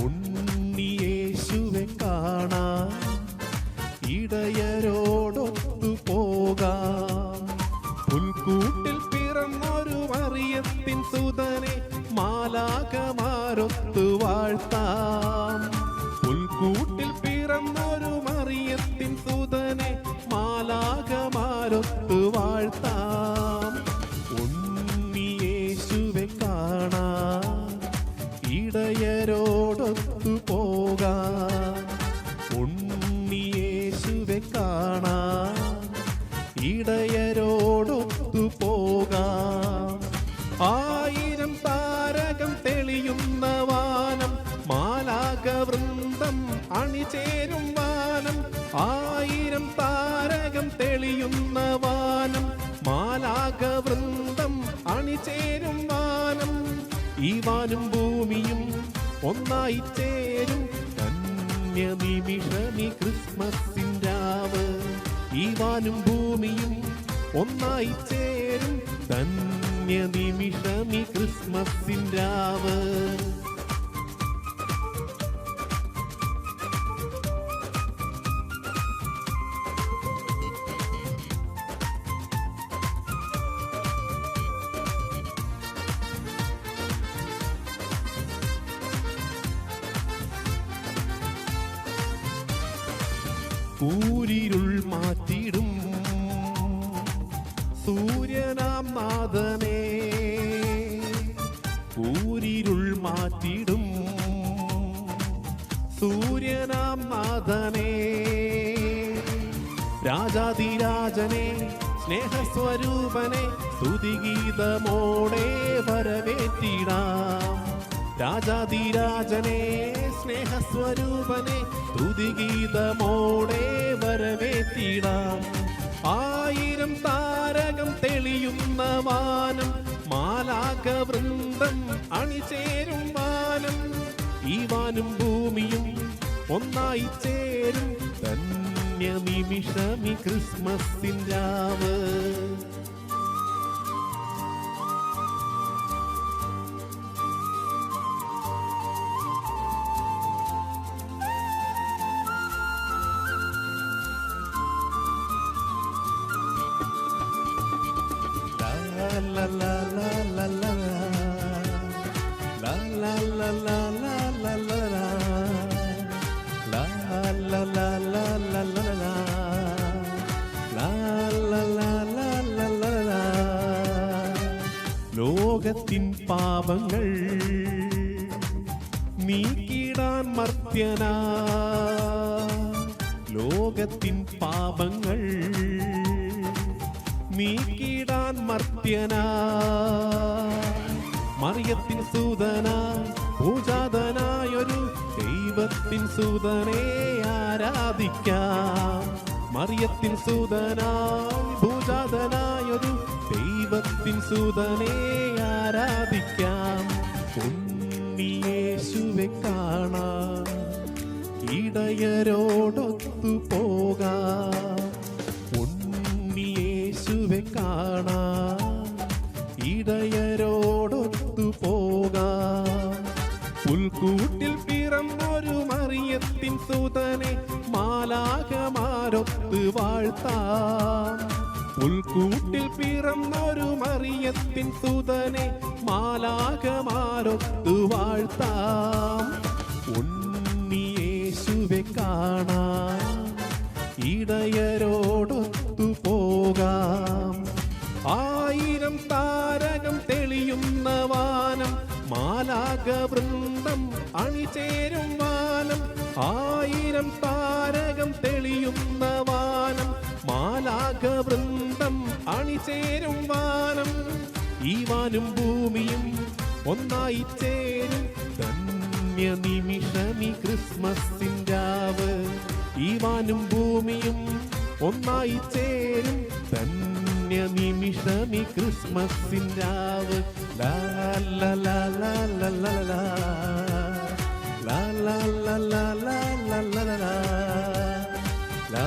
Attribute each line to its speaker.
Speaker 1: ഉണ്ണിയേശുവെ കാണാൻ ഇടയരോടൊത്തു പോകാം. പുൽക്കൂട്ടിൽ പിറന്നൊരു മറിയത്തിൻ സുതനെ മാലാഖമാരൊത്തു വാഴ്ത്താം. പുൽക്കൂട്ടിൽ പിറന്നൊരു മറിയത്തിൻ സുതനെ മാലാഖമാരൊത്തു വാഴ്ത്താം. ഉണ്ണിയേശുവെ കാണാൻ ഇടയരോടൊത്തു പോകാം. ഉണ്ണിയേശുവെ കാണാൻ ഇടയരോടൊത്തു പോകാം. 1000 താരകം തെളിയുന്ന വാനം, മാലാഖവൃന്ദം അണിചേരും വാനം. 1000 താരകം തെളിയുന്ന വാനം, മാലാഖവൃന്ദം അണിചേരും വാനം. ഈ വാനും ഭൂമിയും ഒന്നായി ചേരും ധന്യനിമിഷമി ക്രിസ്മസിൻ രാവ്. ഈ വാനും ഭൂമിയും ഒന്നായി ചേരും ധന്യനിമിഷമി ക്രിസ്മസിൻ രാവ്. കൂരിരുൾ മാറ്റിടും സൂര്യനാം നാഥനേ, കൂരിരുൾ മാറ്റിടും സൂര്യനാം നാഥനേ. രാജാതിരാജനെ സ്നേഹസ്വരൂപനെ സ്തുതിഗീതമോടെ വരവേറ്റിടാം. രാജാതിരാജനെ സ്നേഹസ്വരൂപനെ സ്തുതിഗീതമോടെ വരവേറ്റിടാം. 1000 താരകം തെളിയുന്ന വാനം, മാലാഖവൃന്ദം അണിചേരും വാനം. ഈ വാനും ഭൂമിയും ഒന്നായി ചേരും ധന്യനിമിഷമി ക്രിസ്മസിൻ രാവ്. La la la la la la la la la la la la la la la la la la. ലോകത്തിൻ പാപങ്ങൾ നീക്കിടാൻ മർത്യനാ, ലോകത്തിൻ പാപങ്ങൾ നീക്കിടാൻ മർത്യനാ. മറിയത്തിൻ സൂതനായി പൂജാതനായൊരു ദൈവത്തിൻ സൂതനെ ആരാധിക്കാം. മറിയത്തിൻ സൂതനായി പൂജാതനായൊരു ദൈവത്തിൻ സൂതനെ ആരാധിക്കാം. ഉണ്ണിയേശുവെ കാണാൻ ഇടയരോടൊത്തു പോകാം. ഉണ്ണിയേശുവെ കാണാൻ ഇടയരോടൊത്തു പോകാം. പുൽക്കൂട്ടിൽ പിറന്നൊരു മറിയത്തിൻ സുതനെ മാലാഖമാരൊത്തു വാഴ്ത്താം. പുൽക്കൂട്ടിൽ പിറന്നൊരു മറിയത്തിൻ സുതനെ മാലാഖമാരൊത്തു വാഴ്ത്താം. ഉണ്ണിയേശുവെ കാണാൻ ഇടയരോടൊത്തു പോകാം. 1000 താരകം തെളിയുന്ന വാനം, മാലാഖവൃന്ദം അണിചേരും വാനം. 1000 താരകം തെളിയുന്ന വാനം, മാലാഖവൃന്ദം അണിചേരും വാനം. ഈ വാനും ഭൂമിയും ഒന്നായി ചേരും ധന്യനിമിഷമി ക്രിസ്മസിൻ രാവ്. ഈ വാനും ഭൂമിയും ഒന്നായി ചേരും ധന്യനിമിഷമി ക്രിസ്മസിൻ രാവ്. ലാ ലാ ലാ ലാ ലാ ലാ ലാ ലാ ലാ ലാ ലാ ലാ ലാ ലാ ലാ.